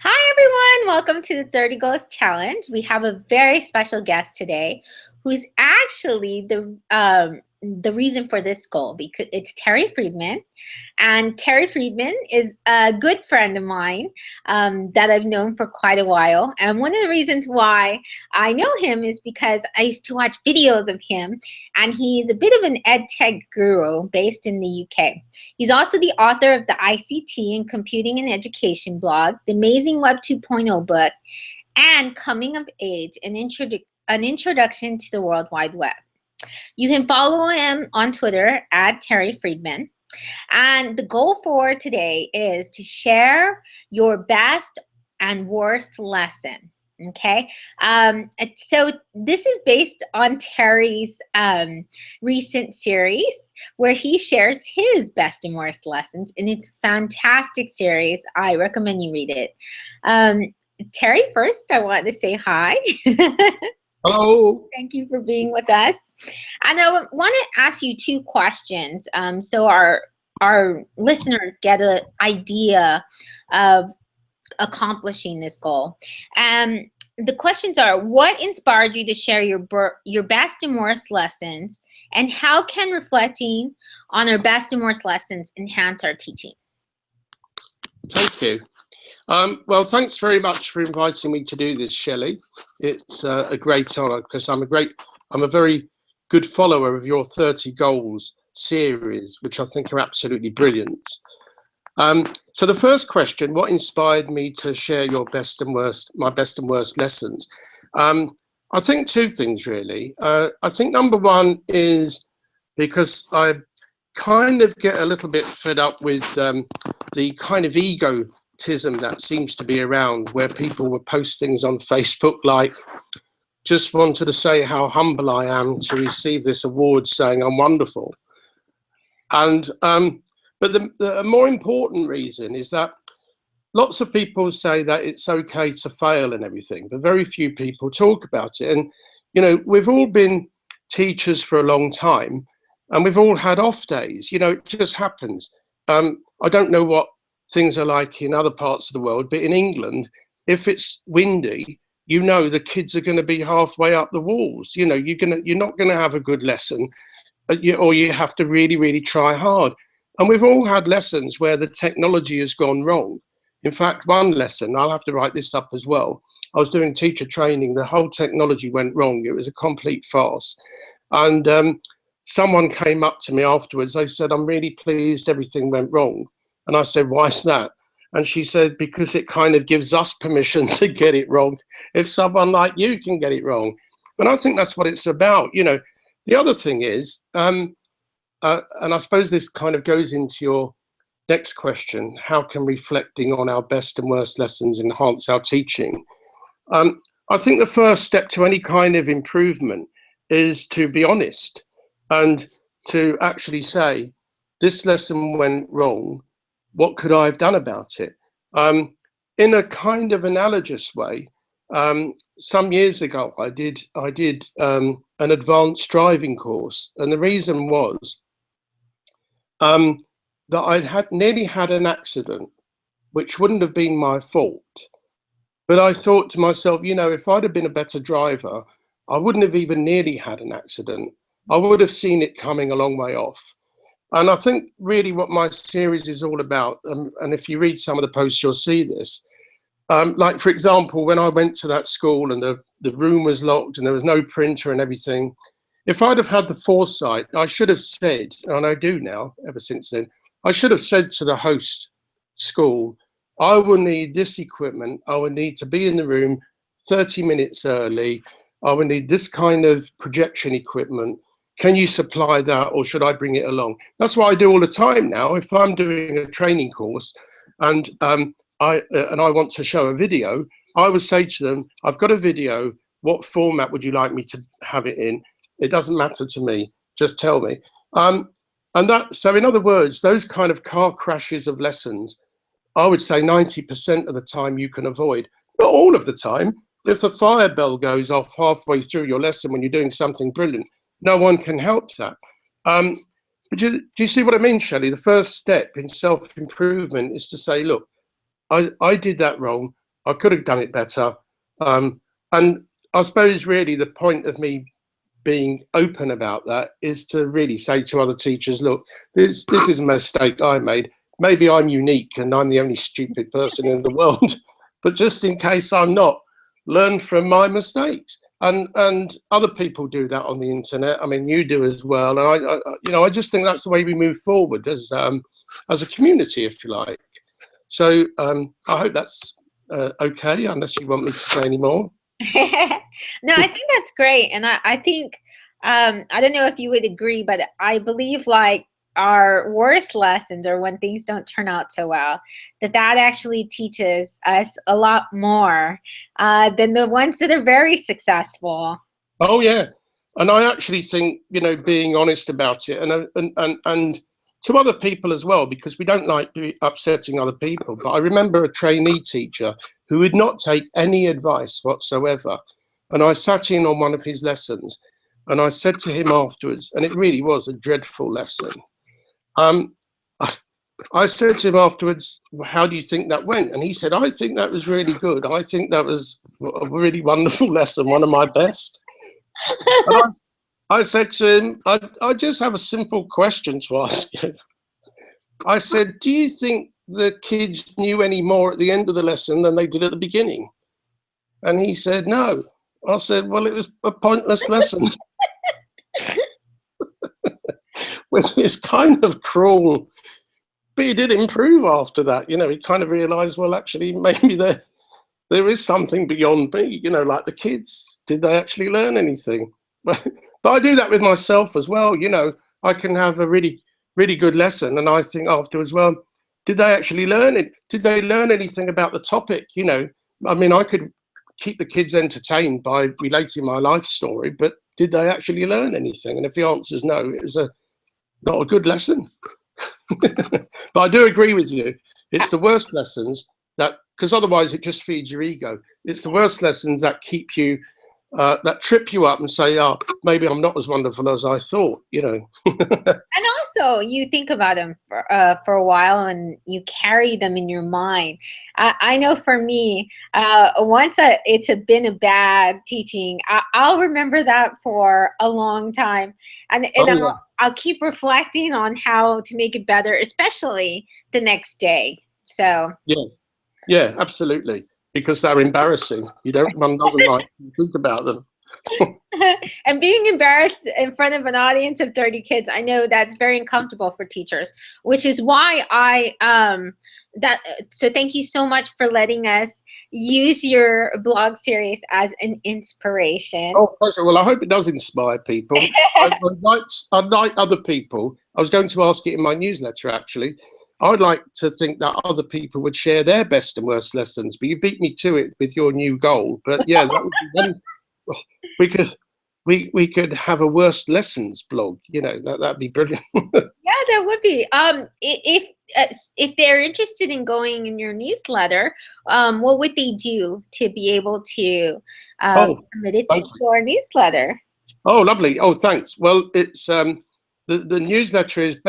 Hi, everyone. Welcome to the 30 Goals Challenge. We have a very special guest today who's actually the reason for this goal because it's Terry Freedman. And Terry Freedman is a good friend of mine that I've known for quite a while. And one of the reasons why I know him is because I used to watch videos of him, and he's a bit of an ed tech guru based in the UK. He's also the author of the ICT and Computing and Education blog, the Amazing Web 2.0 book, and Coming of Age, an introduction to the World Wide Web. You can follow him on Twitter at Terry Freedman. And the goal for today is to share your best and worst lesson. Okay, so this is based on Terry's recent series where he shares his best and worst lessons, and it's a fantastic series. I recommend you read it. Terry, first, I want to say hi. Hello. Thank you for being with us. And I want to ask you two questions so our listeners get an idea of accomplishing this goal. The questions are: what inspired you to share your best and worst lessons, and how can reflecting on our best and worst lessons enhance our teaching? Thank you. Well, thanks very much for inviting me to do this, Shelley. It's a great honour because I'm a very good follower of your 30 Goals series, which I think are absolutely brilliant. So the first question: what inspired me to share my best and worst lessons? I think two things really. I think number one is because I kind of get a little bit fed up with the kind of egotism that seems to be around, where people will post things on Facebook like, just wanted to say how humble I am to receive this award, saying I'm wonderful. And but the more important reason is that lots of people say that it's okay to fail and everything, but very few people talk about it. And, you know, we've all been teachers for a long time and we've all had off days. You know, it just happens. I don't know what things are like in other parts of the world, but in England, if it's windy, you know, the kids are going to be halfway up the walls. You know, you're not going to have a good lesson, or you have to really, really try hard. And we've all had lessons where the technology has gone wrong. In fact, one lesson, I'll have to write this up as well. I was doing teacher training. The whole technology went wrong. It was a complete farce. And someone came up to me afterwards. They said, I'm really pleased everything went wrong. And I said, why is that? And she said, because it kind of gives us permission to get it wrong if someone like you can get it wrong. And I think that's what it's about. You know, the other thing is, and I suppose this kind of goes into your next question, how can reflecting on our best and worst lessons enhance our teaching? I think the first step to any kind of improvement is to be honest and to actually say, this lesson went wrong. What could I have done about it? In a kind of analogous way, some years ago, I did an advanced driving course, and the reason was that I'd nearly had an accident, which wouldn't have been my fault. But I thought to myself, you know, if I'd have been a better driver, I wouldn't have even nearly had an accident. I would have seen it coming a long way off. And I think really what my series is all about, and if you read some of the posts, you'll see this. Like, for example, when I went to that school and the room was locked and there was no printer and everything, if I'd have had the foresight, I should have said, and I do now, ever since then, I should have said to the host school, I will need this equipment. I will need to be in the room 30 minutes early. I will need this kind of projection equipment. Can you supply that, or should I bring it along? That's what I do all the time now. If I'm doing a training course and I want to show a video, I would say to them, I've got a video. What format would you like me to have it in? It doesn't matter to me. Just tell me. So in other words, those kind of car crashes of lessons, I would say 90% of the time you can avoid. Not all of the time. If the fire bell goes off halfway through your lesson when you're doing something brilliant, no one can help that. But do you see what I mean, Shelley? The first step in self-improvement is to say, look, I did that wrong. I could have done it better. And I suppose really the point of me being open about that is to really say to other teachers, look, this is a mistake I made. Maybe I'm unique and I'm the only stupid person in the world, but just in case I'm not, learn from my mistakes. And other people do that on the internet. I mean, you do as well. And I just think that's the way we move forward as a community, if you like. So I hope that's okay, unless you want me to say any more. No, I think that's great. And I think, I don't know if you would agree, but I believe like our worst lessons or when things don't turn out so well, that actually teaches us a lot more than the ones that are very successful. Oh yeah, and I actually think being honest about it and to other people as well, because we don't like upsetting other people. But I remember a trainee teacher who would not take any advice whatsoever, and I sat in on one of his lessons, and I said to him afterwards, and it really was a dreadful lesson. I said to him afterwards, how do you think that went? And he said, I think that was really good. I think that was a really wonderful lesson, one of my best. And I said to him, I just have a simple question to ask you. I said, do you think the kids knew any more at the end of the lesson than they did at the beginning? And he said, no. I said, well, it was a pointless lesson. Which is kind of cruel. But he did improve after that. He kind of realized, well, actually, maybe there is something beyond me, like the kids. Did they actually learn anything? But I do that with myself as well. I can have a really, really good lesson, and I think afterwards, well, did they actually learn it? Did they learn anything about the topic? I mean, I could keep the kids entertained by relating my life story, but did they actually learn anything? And if the answer is no, it was not a good lesson. But I do agree with you. It's the worst lessons because otherwise it just feeds your ego. It's the worst lessons that keep you, that trip you up and say, oh, maybe I'm not as wonderful as I thought, And also, you think about them for a while, and you carry them in your mind. I know for me, once it's been a bad teaching, I'll remember that for a long time, and I'll keep reflecting on how to make it better, especially the next day. So yeah, absolutely, because they're embarrassing. One doesn't like to think about them. And being embarrassed in front of an audience of 30 kids, I know that's very uncomfortable for teachers, which is why so thank you so much for letting us use your blog series as an inspiration. Oh, pleasure. Well, I hope it does inspire people. I'd like other people. I was going to ask it in my newsletter, actually. I'd like to think that other people would share their best and worst lessons, but you beat me to it with your new goal. But yeah, that would be one. We could have a worst lessons blog. That'd be brilliant. Yeah, that would be. If they're interested in going in your newsletter, what would they do to be able to submit it to your newsletter? Oh, lovely. Oh, thanks. Well, it's the newsletter is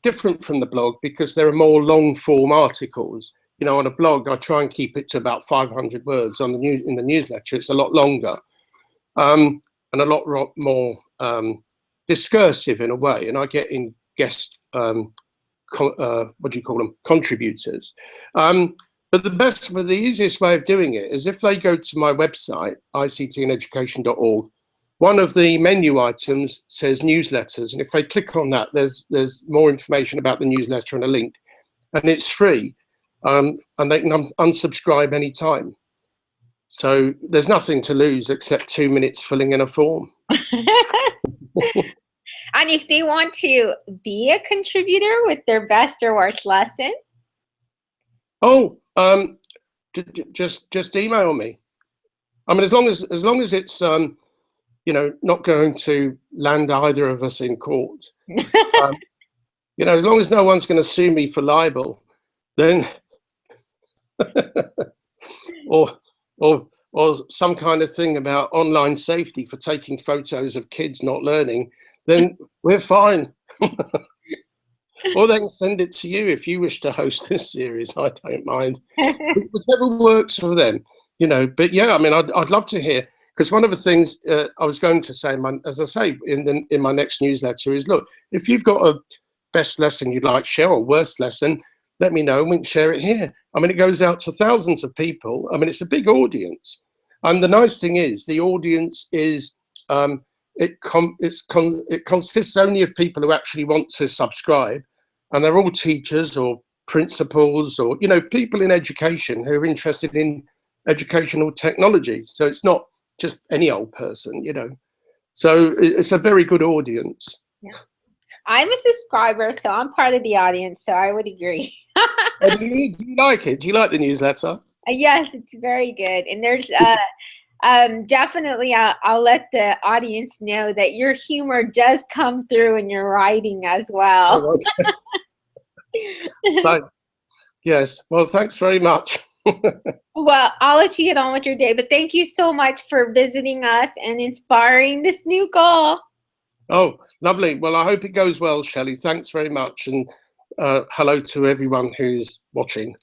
different from the blog because there are more long form articles. On a blog, I try and keep it to about 500 words. In the newsletter, it's a lot longer and a lot more discursive in a way. And I get in guest, contributors. But the easiest way of doing it is if they go to my website, ictandeducation.org. One of the menu items says newsletters, and if they click on that, there's more information about the newsletter and a link, and it's free. And they can unsubscribe anytime. So there's nothing to lose except 2 minutes filling in a form. And if they want to be a contributor with their best or worst lesson? Oh, just email me. I mean, as long as it's not going to land either of us in court. As long as no one's going to sue me for libel, then or some kind of thing about online safety for taking photos of kids not learning, then we're fine. Or they can send it to you if you wish to host this series. I don't mind. Whichever works for them, you know. But yeah, I mean, I'd love to hear, because one of the things I was going to say, as I say in my next newsletter, is look, if you've got a best lesson you'd like to share or worst lesson, let me know and we can share it here. I mean, it goes out to thousands of people. I mean, it's a big audience. And the nice thing is the audience is, it consists only of people who actually want to subscribe. And they're all teachers or principals or, you know, people in education who are interested in educational technology. So it's not just any old person, you know. So it's a very good audience. Yeah. I'm a subscriber, so I'm part of the audience, so I would agree. Do you like it? Do you like the newsletter? Yes, it's very good. And there's definitely I'll let the audience know that your humor does come through in your writing as well. Oh, okay. Yes. Well, thanks very much. Well, I'll let you get on with your day, but thank you so much for visiting us and inspiring this new goal. Oh, lovely. Well, I hope it goes well, Shelley. Thanks very much. And hello to everyone who's watching.